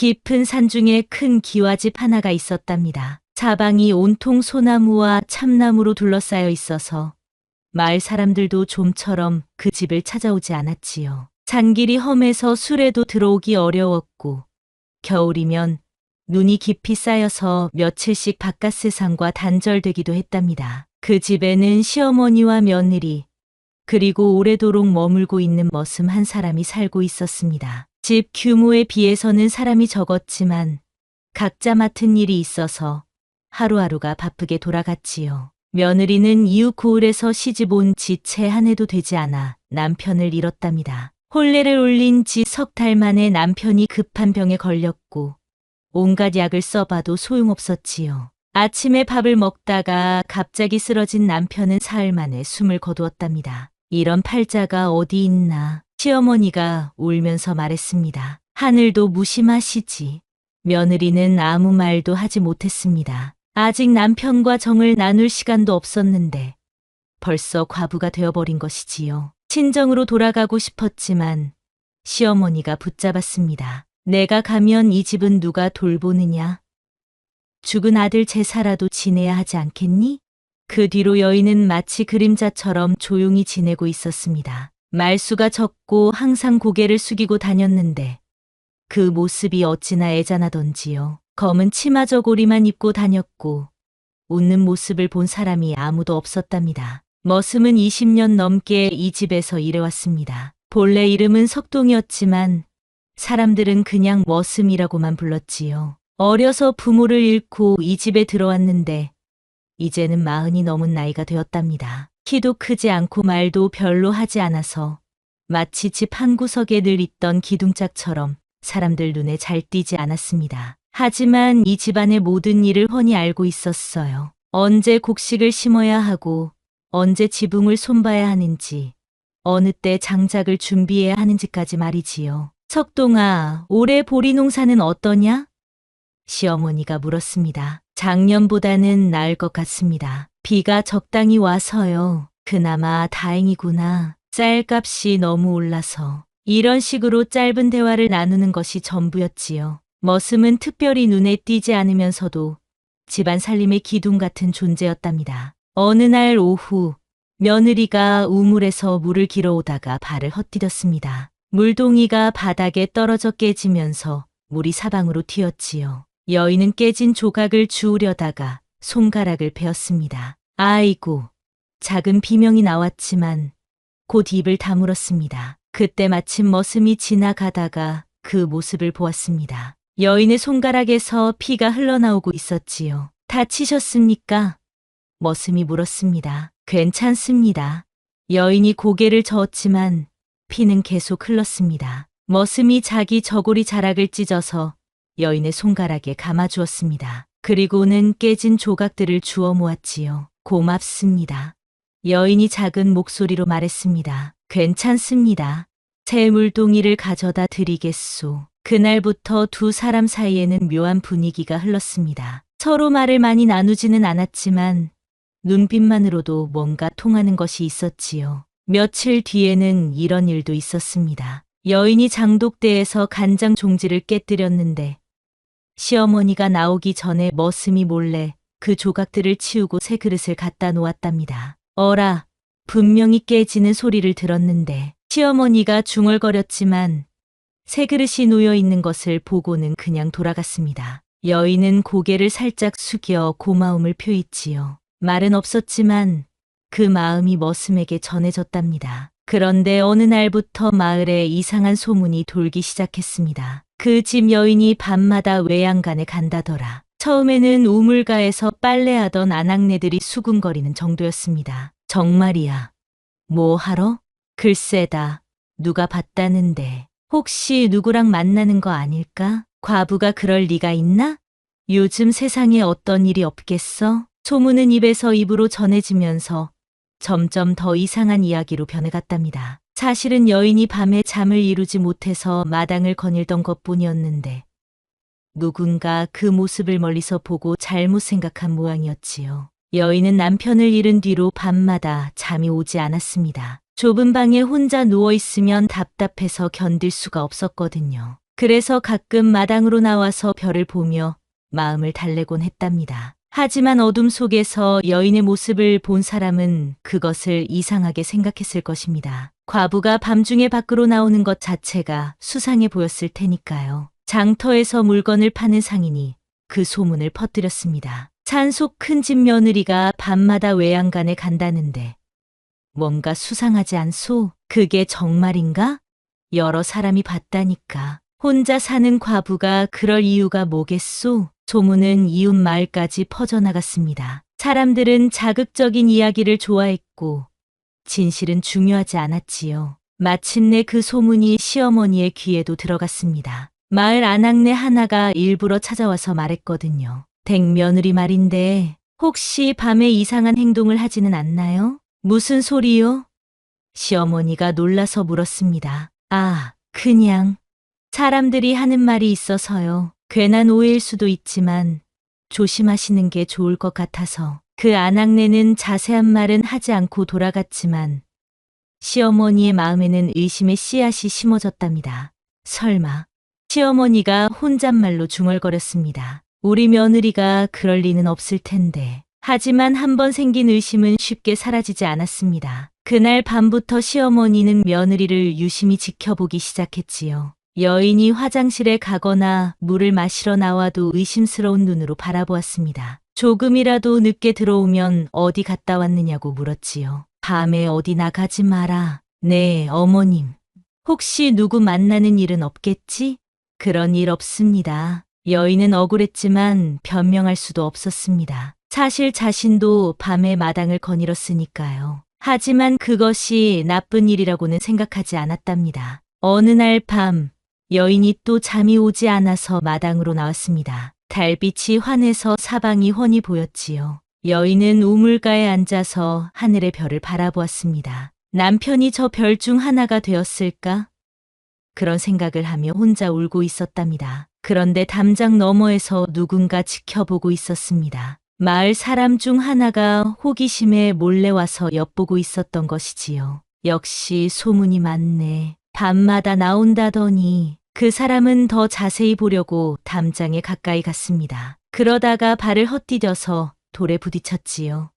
깊은 산 중에 큰 기와집 하나가 있었답니다. 사방이 온통 소나무와 참나무로 둘러싸여 있어서 마을 사람들도 좀처럼 그 집을 찾아오지 않았지요. 산길이 험해서 술에도 들어오기 어려웠고 겨울이면 눈이 깊이 쌓여서 며칠씩 바깥 세상과 단절되기도 했답니다. 그 집에는 시어머니와 며느리 그리고 오래도록 머물고 있는 머슴 한 사람이 살고 있었습니다. 집 규모에 비해서는 사람이 적었지만 각자 맡은 일이 있어서 하루하루가 바쁘게 돌아갔지요. 며느리는 이웃 고을에서 시집 온 지 채 한 해도 되지 않아 남편을 잃었답니다. 혼례를 올린 지 석 달 만에 남편이 급한 병에 걸렸고 온갖 약을 써봐도 소용없었지요. 아침에 밥을 먹다가 갑자기 쓰러진 남편은 사흘 만에 숨을 거두었답니다. 이런 팔자가 어디 있나 시어머니가 울면서 말했습니다. 하늘도 무심하시지. 며느리는 아무 말도 하지 못했습니다. 아직 남편과 정을 나눌 시간도 없었는데 벌써 과부가 되어버린 것이지요. 친정으로 돌아가고 싶었지만 시어머니가 붙잡았습니다. 내가 가면 이 집은 누가 돌보느냐? 죽은 아들 제사라도 지내야 하지 않겠니? 그 뒤로 여인은 마치 그림자처럼 조용히 지내고 있었습니다. 말수가 적고 항상 고개를 숙이고 다녔는데 그 모습이 어찌나 애잔하던지요. 검은 치마 저고리만 입고 다녔고 웃는 모습을 본 사람이 아무도 없었답니다. 머슴은 20년 넘게 이 집에서 일해왔습니다. 본래 이름은 석동이었지만 사람들은 그냥 머슴이라고만 불렀지요. 어려서 부모를 잃고 이 집에 들어왔는데 이제는 40이 넘은 나이가 되었답니다. 키도 크지 않고 말도 별로 하지 않아서 마치 집 한 구석에 늘 있던 기둥짝처럼 사람들 눈에 잘 띄지 않았습니다. 하지만 이 집안의 모든 일을 훤히 알고 있었어요. 언제 곡식을 심어야 하고 언제 지붕을 손봐야 하는지 어느 때 장작을 준비해야 하는지까지 말이지요. 석동아, 올해 보리 농사는 어떠냐? 시어머니가 물었습니다. 작년보다는 나을 것 같습니다. 비가 적당히 와서요. 그나마 다행이구나. 쌀값이 너무 올라서. 이런 식으로 짧은 대화를 나누는 것이 전부였지요. 머슴은 특별히 눈에 띄지 않으면서도 집안 살림의 기둥 같은 존재였답니다. 어느 날 오후 며느리가 우물에서 물을 길어오다가 발을 헛디뎠습니다. 물동이가 바닥에 떨어져 깨지면서 물이 사방으로 튀었지요. 여인은 깨진 조각을 주우려다가 손가락을 베었습니다. 아이고, 작은 비명이 나왔지만 곧 입을 다물었습니다. 그때 마침 머슴이 지나가다가 그 모습을 보았습니다. 여인의 손가락에서 피가 흘러나오고 있었지요. 다치셨습니까? 머슴이 물었습니다. 괜찮습니다. 여인이 고개를 저었지만 피는 계속 흘렀습니다. 머슴이 자기 저고리 자락을 찢어서 여인의 손가락에 감아주었습니다. 그리고는 깨진 조각들을 주워 모았지요. 고맙습니다. 여인이 작은 목소리로 말했습니다. 괜찮습니다. 새 물동이를 가져다 드리겠소. 그날부터 두 사람 사이에는 묘한 분위기가 흘렀습니다. 서로 말을 많이 나누지는 않았지만 눈빛만으로도 뭔가 통하는 것이 있었지요. 며칠 뒤에는 이런 일도 있었습니다. 여인이 장독대에서 간장 종지를 깨뜨렸는데 시어머니가 나오기 전에 머슴이 몰래 그 조각들을 치우고 새 그릇을 갖다 놓았답니다. 어라, 분명히 깨지는 소리를 들었는데 시어머니가 중얼거렸지만 새 그릇이 놓여 있는 것을 보고는 그냥 돌아갔습니다. 여인은 고개를 살짝 숙여 고마움을 표했지요. 말은 없었지만 그 마음이 머슴에게 전해졌답니다. 그런데 어느 날부터 마을에 이상한 소문이 돌기 시작했습니다. 그 집 여인이 밤마다 외양간에 간다더라. 처음에는 우물가에서 빨래하던 아낙네들이 수군거리는 정도였습니다. 정말이야. 뭐 하러? 글쎄다. 누가 봤다는데. 혹시 누구랑 만나는 거 아닐까? 과부가 그럴 리가 있나? 요즘 세상에 어떤 일이 없겠어? 소문은 입에서 입으로 전해지면서 점점 더 이상한 이야기로 변해갔답니다. 사실은 여인이 밤에 잠을 이루지 못해서 마당을 거닐던 것뿐이었는데 누군가 그 모습을 멀리서 보고 잘못 생각한 모양이었지요. 여인은 남편을 잃은 뒤로 밤마다 잠이 오지 않았습니다. 좁은 방에 혼자 누워있으면 답답해서 견딜 수가 없었거든요. 그래서 가끔 마당으로 나와서 별을 보며 마음을 달래곤 했답니다. 하지만 어둠 속에서 여인의 모습을 본 사람은 그것을 이상하게 생각했을 것입니다. 과부가 밤중에 밖으로 나오는 것 자체가 수상해 보였을 테니까요. 장터에서 물건을 파는 상인이 그 소문을 퍼뜨렸습니다. 산속 큰 집 며느리가 밤마다 외양간에 간다는데 뭔가 수상하지 않소? 그게 정말인가? 여러 사람이 봤다니까. 혼자 사는 과부가 그럴 이유가 뭐겠소? 소문은 이웃 마을까지 퍼져나갔습니다. 사람들은 자극적인 이야기를 좋아했고 진실은 중요하지 않았지요. 마침내 그 소문이 시어머니의 귀에도 들어갔습니다. 마을 아낙네 하나가 일부러 찾아와서 말했거든요. 댁 며느리 말인데 혹시 밤에 이상한 행동을 하지는 않나요? 무슨 소리요? 시어머니가 놀라서 물었습니다. 아, 그냥 사람들이 하는 말이 있어서요. 괜한 오해일 수도 있지만 조심하시는 게 좋을 것 같아서. 그 아낙네는 자세한 말은 하지 않고 돌아갔지만 시어머니의 마음에는 의심의 씨앗이 심어졌답니다. 설마 시어머니가 혼잣말로 중얼거렸습니다. 우리 며느리가 그럴 리는 없을 텐데. 하지만 한번 생긴 의심은 쉽게 사라지지 않았습니다. 그날 밤부터 시어머니는 며느리를 유심히 지켜보기 시작했지요. 여인이 화장실에 가거나 물을 마시러 나와도 의심스러운 눈으로 바라보았습니다. 조금이라도 늦게 들어오면 어디 갔다 왔느냐고 물었지요. 밤에 어디 나가지 마라. 네, 어머님. 혹시 누구 만나는 일은 없겠지? 그런 일 없습니다. 여인은 억울했지만 변명할 수도 없었습니다. 사실 자신도 밤에 마당을 거닐었으니까요. 하지만 그것이 나쁜 일이라고는 생각하지 않았답니다. 어느 날 밤, 여인이 또 잠이 오지 않아서 마당으로 나왔습니다. 달빛이 환해서 사방이 훤히 보였지요. 여인은 우물가에 앉아서 하늘의 별을 바라보았습니다. 남편이 저 별 중 하나가 되었을까? 그런 생각을 하며 혼자 울고 있었답니다. 그런데 담장 너머에서 누군가 지켜보고 있었습니다. 마을 사람 중 하나가 호기심에 몰래 와서 엿보고 있었던 것이지요. 역시 소문이 많네. 밤마다 나온다더니. 그 사람은 더 자세히 보려고 담장에 가까이 갔습니다. 그러다가 발을 헛디뎌서 돌에 부딪혔지요.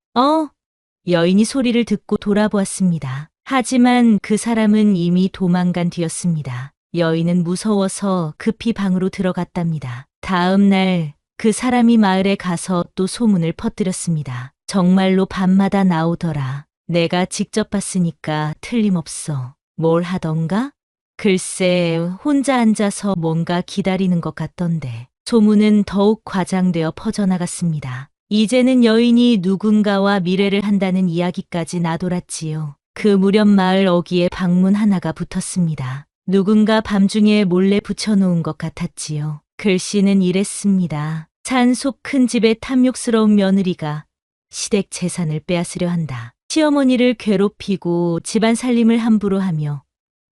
여인이 소리를 듣고 돌아보았습니다. 하지만 그 사람은 이미 도망간 뒤였습니다. 여인은 무서워서 급히 방으로 들어갔답니다. 다음 날 그 사람이 마을에 가서 또 소문을 퍼뜨렸습니다. 정말로 밤마다 나오더라. 내가 직접 봤으니까 틀림없어. 뭘 하던가? 글쎄, 혼자 앉아서 뭔가 기다리는 것 같던데. 소문은 더욱 과장되어 퍼져나갔습니다. 이제는 여인이 누군가와 미래를 한다는 이야기까지 나돌았지요. 그 무렵 마을 어귀에 방문 하나가 붙었습니다. 누군가 밤중에 몰래 붙여놓은 것 같았지요. 글씨는 이랬습니다. 산속 큰 집의 탐욕스러운 며느리가 시댁 재산을 빼앗으려 한다. 시어머니를 괴롭히고 집안 살림을 함부로 하며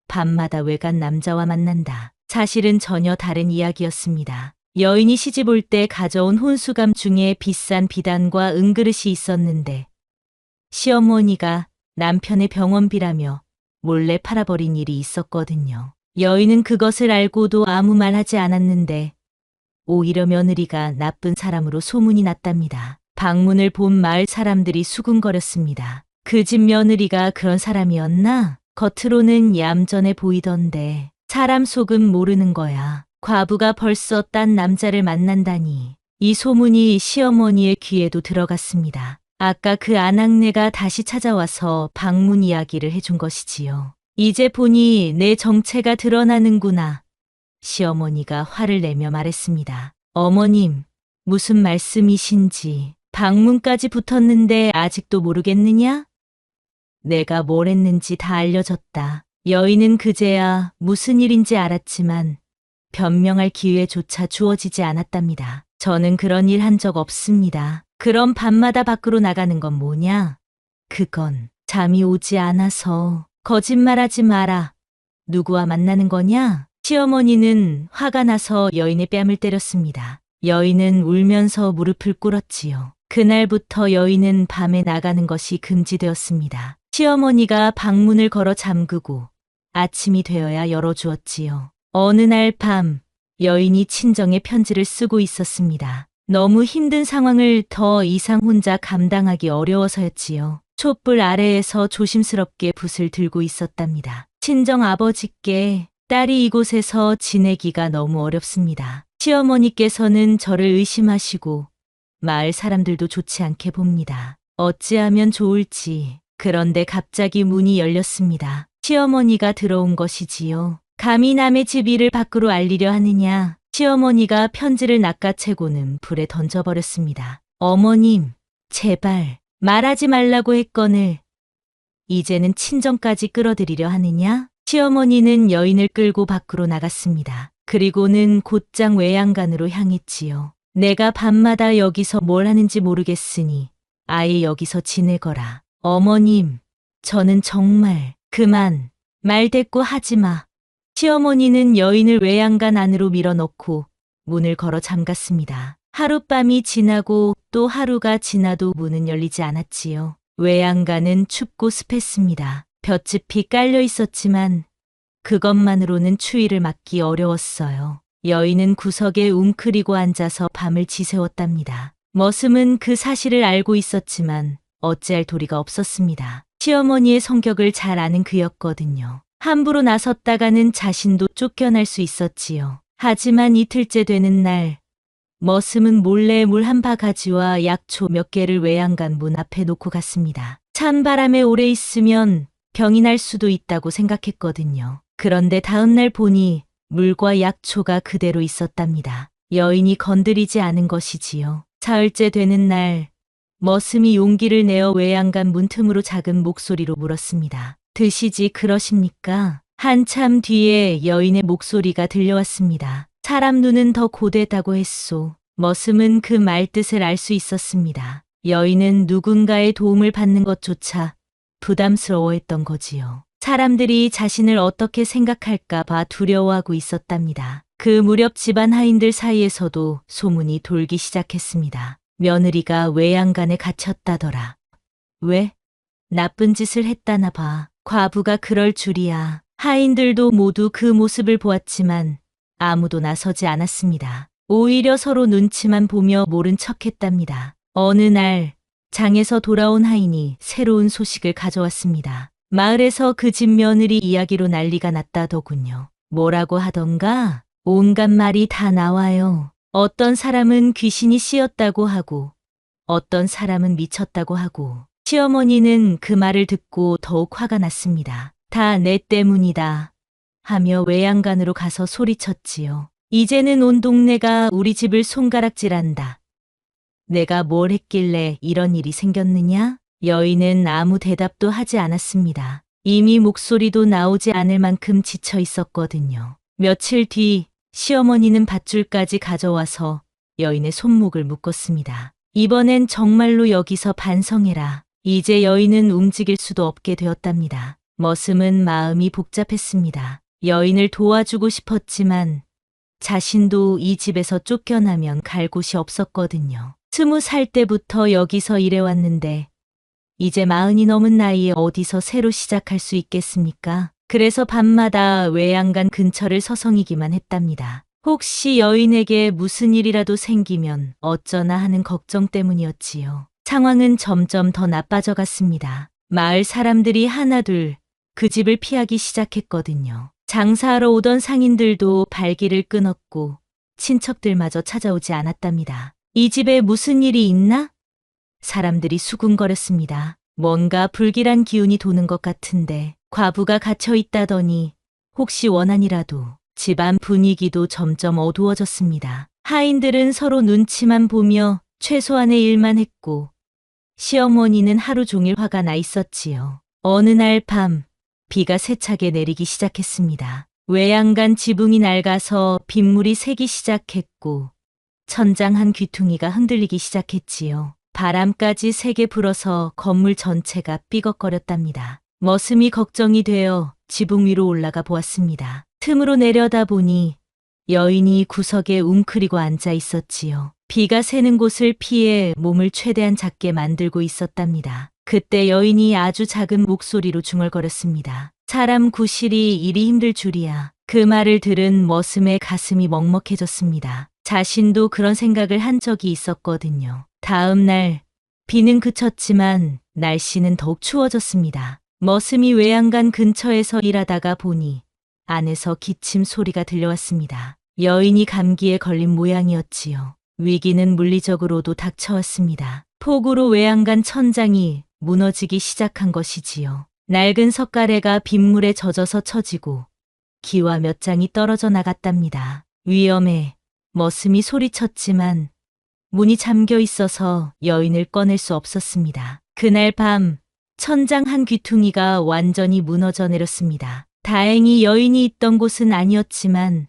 밤마다 외간 남자와 만난다. 사실은 전혀 다른 이야기였습니다. 여인이 시집 올 때 가져온 혼수감 중에 비싼 비단과 은그릇이 있었는데 시어머니가 남편의 병원비라며 몰래 팔아버린 일이 있었거든요. 여인은 그것을 알고도 아무 말 하지 않았는데 오히려 며느리가 나쁜 사람으로 소문이 났답니다. 방문을 본 마을 사람들이 수군거렸습니다. 그 집 며느리가 그런 사람이었나? 겉으로는 얌전해 보이던데 사람 속은 모르는 거야. 과부가 벌써 딴 남자를 만난다니. 이 소문이 시어머니의 귀에도 들어갔습니다. 아까 그 아낙네가 다시 찾아와서 방문 이야기를 해준 것이지요. 이제 보니 내 정체가 드러나는구나. 시어머니가 화를 내며 말했습니다. 어머님, 무슨 말씀이신지. 방문까지 붙었는데 아직도 모르겠느냐? 내가 뭘 했는지 다 알려졌다. 여인은 그제야 무슨 일인지 알았지만 변명할 기회조차 주어지지 않았답니다. 저는 그런 일 한 적 없습니다. 그럼 밤마다 밖으로 나가는 건 뭐냐? 그건 잠이 오지 않아서. 거짓말하지 마라. 누구와 만나는 거냐? 시어머니는 화가 나서 여인의 뺨을 때렸습니다. 여인은 울면서 무릎을 꿇었지요. 그날부터 여인은 밤에 나가는 것이 금지되었습니다. 시어머니가 방문을 걸어 잠그고 아침이 되어야 열어주었지요. 어느 날 밤, 여인이 친정에 편지를 쓰고 있었습니다. 너무 힘든 상황을 더 이상 혼자 감당하기 어려워서였지요. 촛불 아래에서 조심스럽게 붓을 들고 있었답니다. 친정 아버지께 딸이 이곳에서 지내기가 너무 어렵습니다. 시어머니께서는 저를 의심하시고 마을 사람들도 좋지 않게 봅니다. 어찌하면 좋을지. 그런데 갑자기 문이 열렸습니다. 시어머니가 들어온 것이지요. 감히 남의 집 일을 밖으로 알리려 하느냐. 시어머니가 편지를 낚아채고는 불에 던져버렸습니다. 어머님, 제발 말하지 말라고 했거늘 이제는 친정까지 끌어들이려 하느냐? 시어머니는 여인을 끌고 밖으로 나갔습니다. 그리고는 곧장 외양간으로 향했지요. 내가 밤마다 여기서 뭘 하는지 모르겠으니 아예 여기서 지내거라. 어머님, 저는 정말 그만 말 대꾸 하지 마. 시어머니는 여인을 외양간 안으로 밀어넣고 문을 걸어 잠갔습니다. 하룻밤이 지나고 또 하루가 지나도 문은 열리지 않았지요. 외양간은 춥고 습했습니다. 볏짚이 깔려 있었지만 그것만으로는 추위를 막기 어려웠어요. 여인은 구석에 웅크리고 앉아서 밤을 지새웠답니다. 머슴은 그 사실을 알고 있었지만 어찌할 도리가 없었습니다. 시어머니의 성격을 잘 아는 그였거든요. 함부로 나섰다가는 자신도 쫓겨날 수 있었지요. 하지만 이틀째 되는 날, 머슴은 몰래 물 한 바가지와 약초 몇 개를 외양간 문 앞에 놓고 갔습니다. 찬 바람에 오래 있으면 병이 날 수도 있다고 생각했거든요. 그런데 다음 날 보니 물과 약초가 그대로 있었답니다. 여인이 건드리지 않은 것이지요. 사흘째 되는 날, 머슴이 용기를 내어 외양간 문틈으로 작은 목소리로 물었습니다. 드시지 그러십니까? 한참 뒤에 여인의 목소리가 들려왔습니다. 사람 눈은 더 고되다고 했소. 머슴은 그 말뜻을 알 수 있었습니다. 여인은 누군가의 도움을 받는 것조차 부담스러워했던 거지요. 사람들이 자신을 어떻게 생각할까 봐 두려워하고 있었답니다. 그 무렵 집안 하인들 사이에서도 소문이 돌기 시작했습니다. 며느리가 외양간에 갇혔다더라. 왜? 나쁜 짓을 했다나 봐. 과부가 그럴 줄이야. 하인들도 모두 그 모습을 보았지만 아무도 나서지 않았습니다. 오히려 서로 눈치만 보며 모른 척했답니다. 어느 날 장에서 돌아온 하인이 새로운 소식을 가져왔습니다. 마을에서 그 집 며느리 이야기로 난리가 났다더군요. 뭐라고 하던가? 온갖 말이 다 나와요. 어떤 사람은 귀신이 씌었다고 하고 어떤 사람은 미쳤다고 하고. 시어머니는 그 말을 듣고 더욱 화가 났습니다. 다 내 때문이다 하며 외양간으로 가서 소리쳤지요. 이제는 온 동네가 우리 집을 손가락질한다. 내가 뭘 했길래 이런 일이 생겼느냐? 여인은 아무 대답도 하지 않았습니다. 이미 목소리도 나오지 않을 만큼 지쳐 있었거든요. 며칠 뒤 시어머니는 밧줄까지 가져와서 여인의 손목을 묶었습니다. 이번엔 정말로 여기서 반성해라. 이제 여인은 움직일 수도 없게 되었답니다. 머슴은 마음이 복잡했습니다. 여인을 도와주고 싶었지만 자신도 이 집에서 쫓겨나면 갈 곳이 없었거든요. 20살 때부터 여기서 일해왔는데 이제 40이 넘은 나이에 어디서 새로 시작할 수 있겠습니까? 그래서 밤마다 외양간 근처를 서성이기만 했답니다. 혹시 여인에게 무슨 일이라도 생기면 어쩌나 하는 걱정 때문이었지요. 상황은 점점 더 나빠져 갔습니다. 마을 사람들이 하나둘 그 집을 피하기 시작했거든요. 장사하러 오던 상인들도 발길을 끊었고 친척들마저 찾아오지 않았답니다. 이 집에 무슨 일이 있나? 사람들이 수군거렸습니다. 뭔가 불길한 기운이 도는 것 같은데 과부가 갇혀 있다더니 혹시 원한이라도. 집안 분위기도 점점 어두워졌습니다. 하인들은 서로 눈치만 보며 최소한의 일만 했고 시어머니는 하루 종일 화가 나 있었지요. 어느 날 밤 비가 세차게 내리기 시작했습니다. 외양간 지붕이 낡아서 빗물이 새기 시작했고 천장 한 귀퉁이가 흔들리기 시작했지요. 바람까지 세게 불어서 건물 전체가 삐걱거렸답니다. 머슴이 걱정이 되어 지붕 위로 올라가 보았습니다. 틈으로 내려다보니 여인이 구석에 웅크리고 앉아 있었지요. 비가 새는 곳을 피해 몸을 최대한 작게 만들고 있었답니다. 그때 여인이 아주 작은 목소리로 중얼거렸습니다. 사람 구실이 이리 힘들 줄이야. 그 말을 들은 머슴의 가슴이 먹먹해졌습니다. 자신도 그런 생각을 한 적이 있었거든요. 다음 날 비는 그쳤지만 날씨는 더욱 추워졌습니다. 머슴이 외양간 근처에서 일하다가 보니 안에서 기침 소리가 들려왔습니다. 여인이 감기에 걸린 모양이었지요. 위기는 물리적으로도 닥쳐왔습니다. 폭우로 외양간 천장이 무너지기 시작한 것이지요. 낡은 석가래가 빗물에 젖어서 처지고 기와 몇 장이 떨어져 나갔답니다. 위험해. 머슴이 소리쳤지만 문이 잠겨 있어서 여인을 꺼낼 수 없었습니다. 그날 밤 천장 한 귀퉁이가 완전히 무너져 내렸습니다. 다행히 여인이 있던 곳은 아니었지만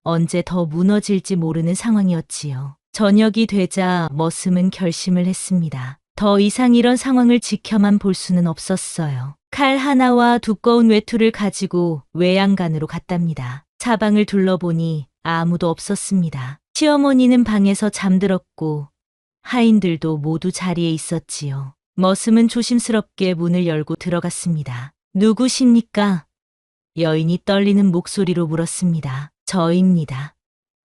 언제 더 무너질지 모르는 상황이었지요. 저녁이 되자 머슴은 결심을 했습니다. 더 이상 이런 상황을 지켜만 볼 수는 없었어요. 칼 하나와 두꺼운 외투를 가지고 외양간으로 갔답니다. 사방을 둘러보니 아무도 없었습니다. 시어머니는 방에서 잠들었고 하인들도 모두 자리에 있었지요. 머슴은 조심스럽게 문을 열고 들어갔습니다. 누구십니까? 여인이 떨리는 목소리로 물었습니다. 저입니다.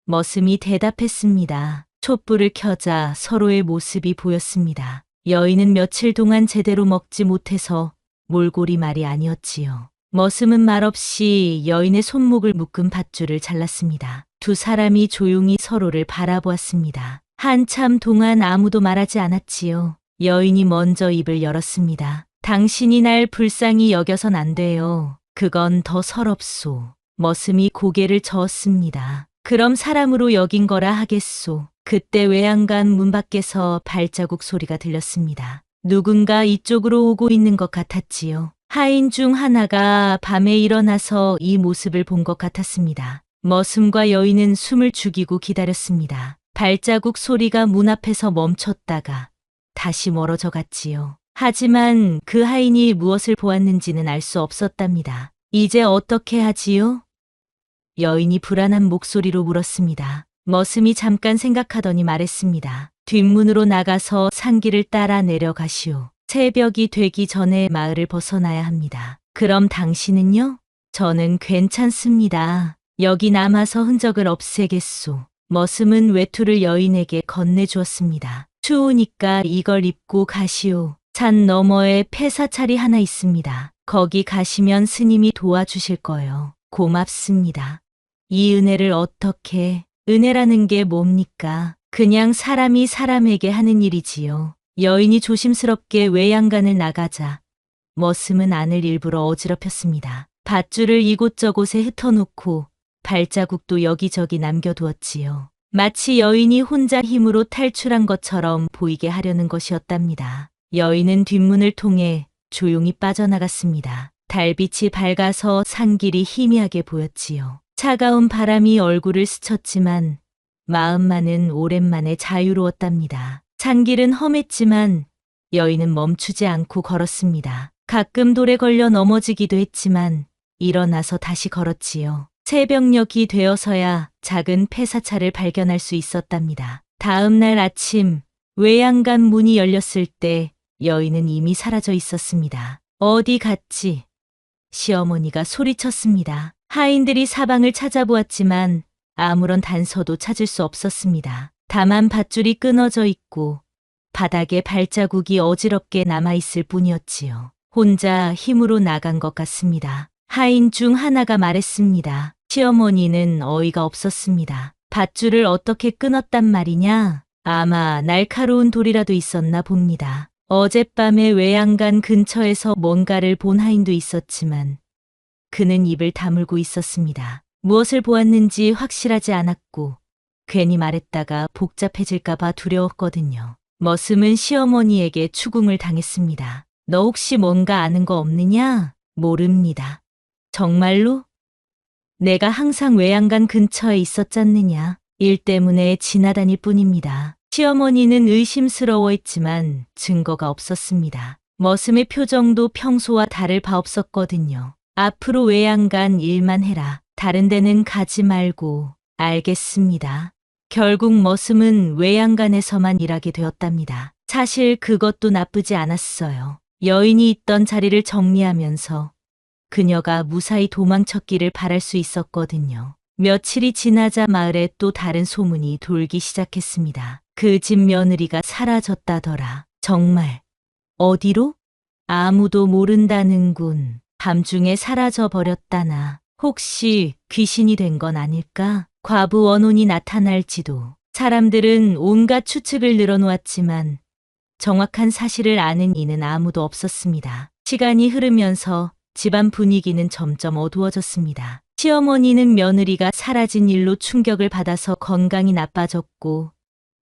머슴이 대답했습니다. 촛불을 켜자 서로의 모습이 보였습니다. 여인은 며칠 동안 제대로 먹지 못해서 몰골이 말이 아니었지요. 머슴은 말없이 여인의 손목을 묶은 밧줄을 잘랐습니다. 두 사람이 조용히 서로를 바라보았습니다. 한참 동안 아무도 말하지 않았지요. 여인이 먼저 입을 열었습니다. 당신이 날 불쌍히 여겨선 안 돼요. 그건 더 서럽소. 머슴이 고개를 저었습니다. 그럼 사람으로 여긴 거라 하겠소. 그때 외양간 문 밖에서 발자국 소리가 들렸습니다. 누군가 이쪽으로 오고 있는 것 같았지요. 하인 중 하나가 밤에 일어나서 이 모습을 본 것 같았습니다. 머슴과 여인은 숨을 죽이고 기다렸습니다. 발자국 소리가 문 앞에서 멈췄다가 다시 멀어져 갔지요. 하지만 그 하인이 무엇을 보았는지는 알 수 없었답니다. 이제 어떻게 하지요? 여인이 불안한 목소리로 물었습니다. 머슴이 잠깐 생각하더니 말했습니다. 뒷문으로 나가서 산길을 따라 내려가시오. 새벽이 되기 전에 마을을 벗어나야 합니다. 그럼 당신은요? 저는 괜찮습니다. 여기 남아서 흔적을 없애겠소. 머슴은 외투를 여인에게 건네주었습니다. 추우니까 이걸 입고 가시오. 산 너머에 폐사찰이 하나 있습니다. 거기 가시면 스님이 도와주실 거예요. 고맙습니다. 이 은혜를 어떻게... 은혜라는 게 뭡니까? 그냥 사람이 사람에게 하는 일이지요. 여인이 조심스럽게 외양간을 나가자 머슴은 안을 일부러 어지럽혔습니다. 밧줄을 이곳저곳에 흩어놓고 발자국도 여기저기 남겨두었지요. 마치 여인이 혼자 힘으로 탈출한 것처럼 보이게 하려는 것이었답니다. 여인은 뒷문을 통해 조용히 빠져나갔습니다. 달빛이 밝아서 산길이 희미하게 보였지요. 차가운 바람이 얼굴을 스쳤지만 마음만은 오랜만에 자유로웠답니다. 산길은 험했지만 여인은 멈추지 않고 걸었습니다. 가끔 돌에 걸려 넘어지기도 했지만 일어나서 다시 걸었지요. 새벽녘이 되어서야 작은 폐사차를 발견할 수 있었답니다. 다음 날 아침 외양간 문이 열렸을 때 여인은 이미 사라져 있었습니다. 어디 갔지? 시어머니가 소리쳤습니다. 하인들이 사방을 찾아보았지만 아무런 단서도 찾을 수 없었습니다. 다만 밧줄이 끊어져 있고 바닥에 발자국이 어지럽게 남아있을 뿐이었지요. 혼자 힘으로 나간 것 같습니다. 하인 중 하나가 말했습니다. 시어머니는 어이가 없었습니다. 밧줄을 어떻게 끊었단 말이냐? 아마 날카로운 돌이라도 있었나 봅니다. 어젯밤에 외양간 근처에서 뭔가를 본 하인도 있었지만 그는 입을 다물고 있었습니다. 무엇을 보았는지 확실하지 않았고 괜히 말했다가 복잡해질까봐 두려웠거든요. 머슴은 시어머니에게 추궁을 당했습니다. 너 혹시 뭔가 아는 거 없느냐? 모릅니다. 정말로? 내가 항상 외양간 근처에 있었잖느냐. 일 때문에 지나다닐 뿐입니다. 시어머니는 의심스러워했지만 증거가 없었습니다. 머슴의 표정도 평소와 다를 바 없었거든요. 앞으로 외양간 일만 해라. 다른 데는 가지 말고. 알겠습니다. 결국 머슴은 외양간에서만 일하게 되었답니다. 사실 그것도 나쁘지 않았어요. 여인이 있던 자리를 정리하면서 그녀가 무사히 도망쳤기를 바랄 수 있었거든요. 며칠이 지나자 마을에 또 다른 소문이 돌기 시작했습니다. 그 집 며느리가 사라졌다더라. 정말? 어디로? 아무도 모른다는군. 밤중에 사라져 버렸다나. 혹시 귀신이 된 건 아닐까? 과부 원혼이 나타날지도. 사람들은 온갖 추측을 늘어놓았지만 정확한 사실을 아는 이는 아무도 없었습니다. 시간이 흐르면서 집안 분위기는 점점 어두워졌습니다. 시어머니는 며느리가 사라진 일로 충격을 받아서 건강이 나빠졌고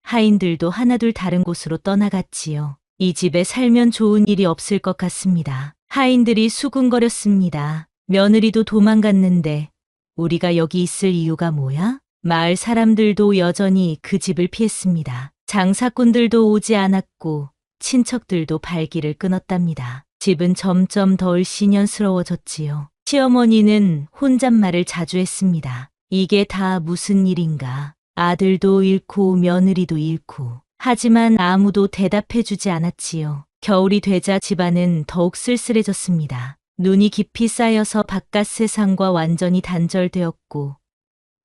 하인들도 하나둘 다른 곳으로 떠나갔지요. 이 집에 살면 좋은 일이 없을 것 같습니다. 하인들이 수군거렸습니다. 며느리도 도망갔는데 우리가 여기 있을 이유가 뭐야? 마을 사람들도 여전히 그 집을 피했습니다. 장사꾼들도 오지 않았고 친척들도 발길을 끊었답니다. 집은 점점 더 을씨년스러워졌지요. 시어머니는 혼잣말을 자주 했습니다. 이게 다 무슨 일인가. 아들도 잃고 며느리도 잃고. 하지만 아무도 대답해주지 않았지요. 겨울이 되자 집안은 더욱 쓸쓸해졌습니다. 눈이 깊이 쌓여서 바깥 세상과 완전히 단절되었고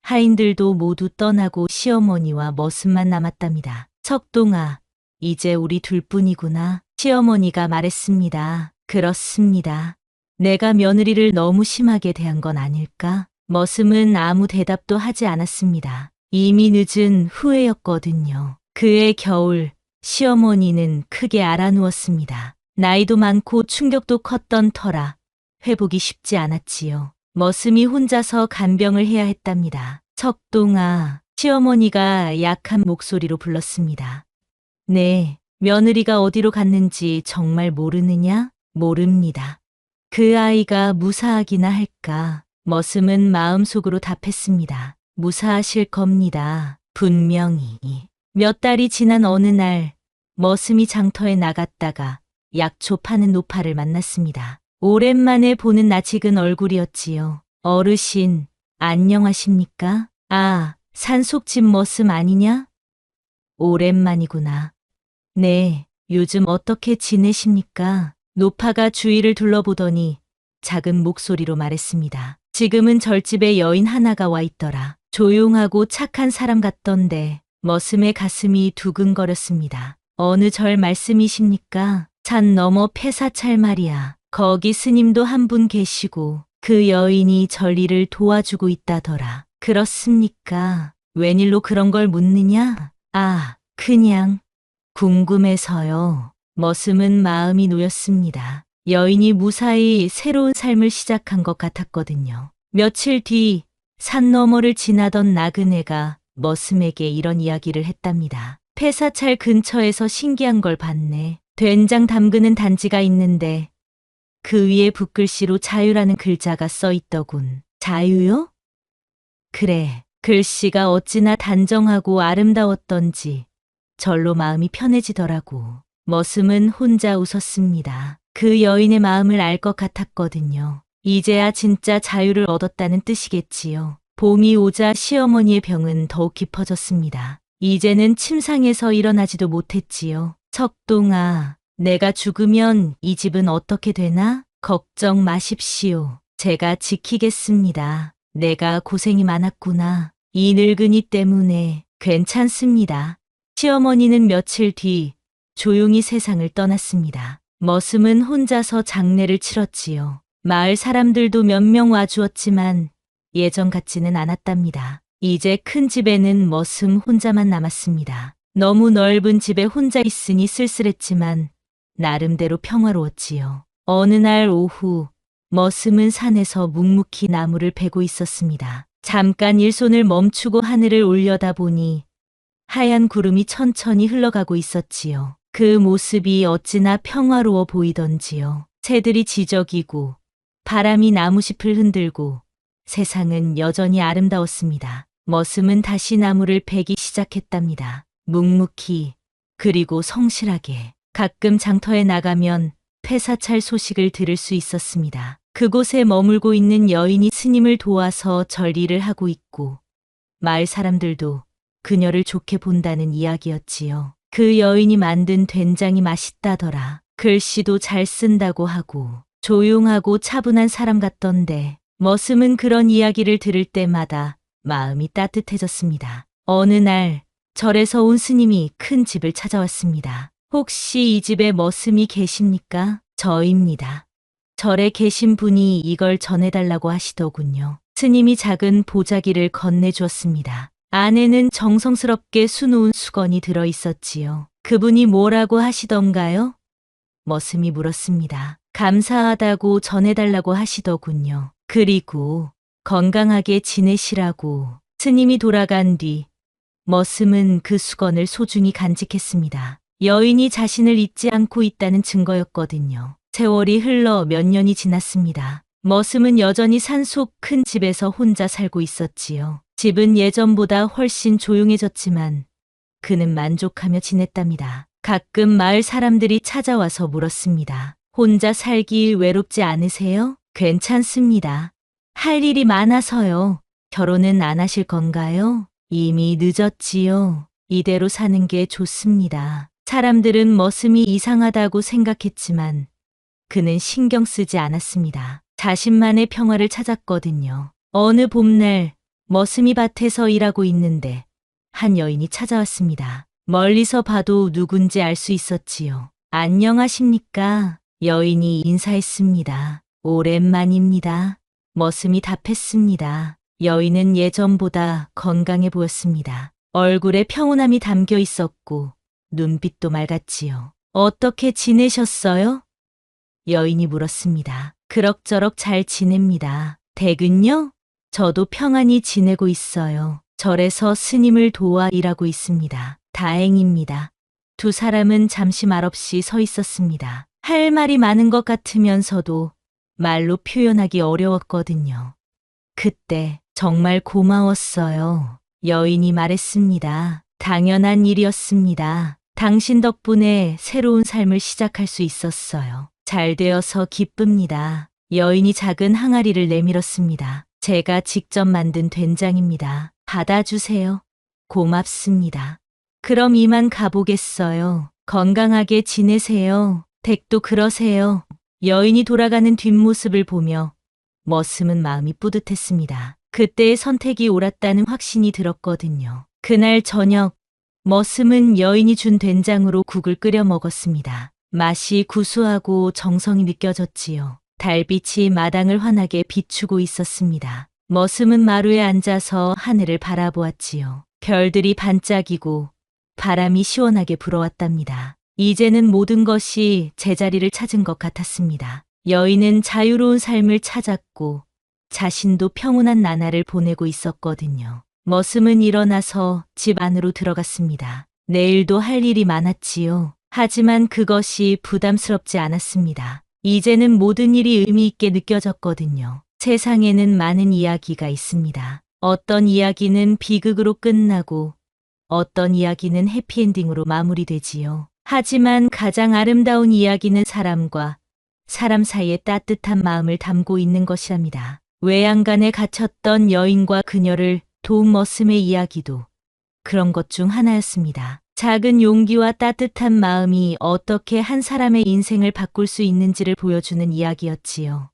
하인들도 모두 떠나고 시어머니와 머슴만 남았답니다. 척동아, 이제 우리 둘뿐이구나. 시어머니가 말했습니다. 그렇습니다. 내가 며느리를 너무 심하게 대한 건 아닐까? 머슴은 아무 대답도 하지 않았습니다. 이미 늦은 후회였거든요. 그해 겨울, 시어머니는 크게 알아누웠습니다. 나이도 많고 충격도 컸던 터라 회복이 쉽지 않았지요. 머슴이 혼자서 간병을 해야 했답니다. 척동아, 시어머니가 약한 목소리로 불렀습니다. 네, 며느리가 어디로 갔는지 정말 모르느냐? 모릅니다. 그 아이가 무사하기나 할까? 머슴은 마음속으로 답했습니다. 무사하실 겁니다. 분명히. 몇 달이 지난 어느 날 머슴이 장터에 나갔다가 약초 파는 노파를 만났습니다. 오랜만에 보는 낯익은 얼굴이었지요. 어르신, 안녕하십니까? 아, 산속집 머슴 아니냐? 오랜만이구나. 네, 요즘 어떻게 지내십니까? 노파가 주위를 둘러보더니 작은 목소리로 말했습니다. 지금은 절집에 여인 하나가 와 있더라. 조용하고 착한 사람 같던데 머슴의 가슴이 두근거렸습니다. 어느 절 말씀이십니까? 산 너머 폐사찰 말이야. 거기 스님도 한 분 계시고 그 여인이 절일을 도와주고 있다더라. 그렇습니까? 웬일로 그런 걸 묻느냐? 아, 그냥 궁금해서요. 머슴은 마음이 놓였습니다. 여인이 무사히 새로운 삶을 시작한 것 같았거든요. 며칠 뒤 산 너머를 지나던 나그네가 머슴에게 이런 이야기를 했답니다. 폐사찰 근처에서 신기한 걸 봤네. 된장 담그는 단지가 있는데 그 위에 붓글씨로 자유라는 글자가 써 있더군. 자유요? 그래, 글씨가 어찌나 단정하고 아름다웠던지 절로 마음이 편해지더라고. 머슴은 혼자 웃었습니다. 그 여인의 마음을 알 것 같았거든요. 이제야 진짜 자유를 얻었다는 뜻이겠지요. 봄이 오자 시어머니의 병은 더욱 깊어졌습니다. 이제는 침상에서 일어나지도 못했지요. 척동아, 내가 죽으면 이 집은 어떻게 되나? 걱정 마십시오. 제가 지키겠습니다. 내가 고생이 많았구나. 이 늙은이 때문에. 괜찮습니다. 시어머니는 며칠 뒤 조용히 세상을 떠났습니다. 머슴은 혼자서 장례를 치렀지요. 마을 사람들도 몇 명 와주었지만 예전 같지는 않았답니다. 이제 큰 집에는 머슴 혼자만 남았습니다. 너무 넓은 집에 혼자 있으니 쓸쓸했지만 나름대로 평화로웠지요. 어느 날 오후 머슴은 산에서 묵묵히 나무를 베고 있었습니다. 잠깐 일손을 멈추고 하늘을 올려다보니 하얀 구름이 천천히 흘러가고 있었지요. 그 모습이 어찌나 평화로워 보이던지요. 새들이 지저귀고 바람이 나무잎을 흔들고 세상은 여전히 아름다웠습니다. 머슴은 다시 나무를 베기 시작했답니다. 묵묵히 그리고 성실하게. 가끔 장터에 나가면 폐사찰 소식을 들을 수 있었습니다. 그곳에 머물고 있는 여인이 스님을 도와서 절일을 하고 있고 마을 사람들도 그녀를 좋게 본다는 이야기였지요. 그 여인이 만든 된장이 맛있다더라. 글씨도 잘 쓴다고 하고 조용하고 차분한 사람 같던데 머슴은 그런 이야기를 들을 때마다 마음이 따뜻해졌습니다. 어느 날 절에서 온 스님이 큰 집을 찾아왔습니다. 혹시 이 집에 머슴이 계십니까? 저입니다. 절에 계신 분이 이걸 전해달라고 하시더군요. 스님이 작은 보자기를 건네주었습니다. 안에는 정성스럽게 수놓은 수건이 들어 있었지요. 그분이 뭐라고 하시던가요? 머슴이 물었습니다. 감사하다고 전해달라고 하시더군요. 그리고 건강하게 지내시라고. 스님이 돌아간 뒤 머슴은 그 수건을 소중히 간직했습니다. 여인이 자신을 잊지 않고 있다는 증거였거든요. 세월이 흘러 몇 년이 지났습니다. 머슴은 여전히 산속 큰 집에서 혼자 살고 있었지요. 집은 예전보다 훨씬 조용해졌지만 그는 만족하며 지냈답니다. 가끔 마을 사람들이 찾아와서 물었습니다. 혼자 살기 외롭지 않으세요? 괜찮습니다. 할 일이 많아서요. 결혼은 안 하실 건가요? 이미 늦었지요. 이대로 사는 게 좋습니다. 사람들은 머슴이 이상하다고 생각했지만 그는 신경 쓰지 않았습니다. 자신만의 평화를 찾았거든요. 어느 봄날 머슴이 밭에서 일하고 있는데 한 여인이 찾아왔습니다. 멀리서 봐도 누군지 알 수 있었지요. 안녕하십니까? 여인이 인사했습니다. 오랜만입니다. 머슴이 답했습니다. 여인은 예전보다 건강해 보였습니다. 얼굴에 평온함이 담겨 있었고 눈빛도 맑았지요. 어떻게 지내셨어요? 여인이 물었습니다. 그럭저럭 잘 지냅니다. 댁은요? 저도 평안히 지내고 있어요. 절에서 스님을 도와 일하고 있습니다. 다행입니다. 두 사람은 잠시 말없이 서 있었습니다. 할 말이 많은 것 같으면서도 말로 표현하기 어려웠거든요. 그때 정말 고마웠어요. 여인이 말했습니다. 당연한 일이었습니다. 당신 덕분에 새로운 삶을 시작할 수 있었어요. 잘 되어서 기쁩니다. 여인이 작은 항아리를 내밀었습니다. 제가 직접 만든 된장입니다. 받아주세요. 고맙습니다. 그럼 이만 가보겠어요. 건강하게 지내세요. 댁도 그러세요. 여인이 돌아가는 뒷모습을 보며 머슴은 마음이 뿌듯했습니다. 그때의 선택이 옳았다는 확신이 들었거든요. 그날 저녁 머슴은 여인이 준 된장으로 국을 끓여 먹었습니다. 맛이 구수하고 정성이 느껴졌지요. 달빛이 마당을 환하게 비추고 있었습니다. 머슴은 마루에 앉아서 하늘을 바라보았지요. 별들이 반짝이고 바람이 시원하게 불어왔답니다. 이제는 모든 것이 제자리를 찾은 것 같았습니다. 여인은 자유로운 삶을 찾았고 자신도 평온한 나날을 보내고 있었거든요. 머슴은 일어나서 집 안으로 들어갔습니다. 내일도 할 일이 많았지요. 하지만 그것이 부담스럽지 않았습니다. 이제는 모든 일이 의미 있게 느껴졌거든요. 세상에는 많은 이야기가 있습니다. 어떤 이야기는 비극으로 끝나고 어떤 이야기는 해피엔딩으로 마무리되지요. 하지만 가장 아름다운 이야기는 사람과 사람 사이의 따뜻한 마음을 담고 있는 것이랍니다. 외양간에 갇혔던 여인과 그녀를 도운 머슴의 이야기도 그런 것 중 하나였습니다. 작은 용기와 따뜻한 마음이 어떻게 한 사람의 인생을 바꿀 수 있는지를 보여주는 이야기였지요.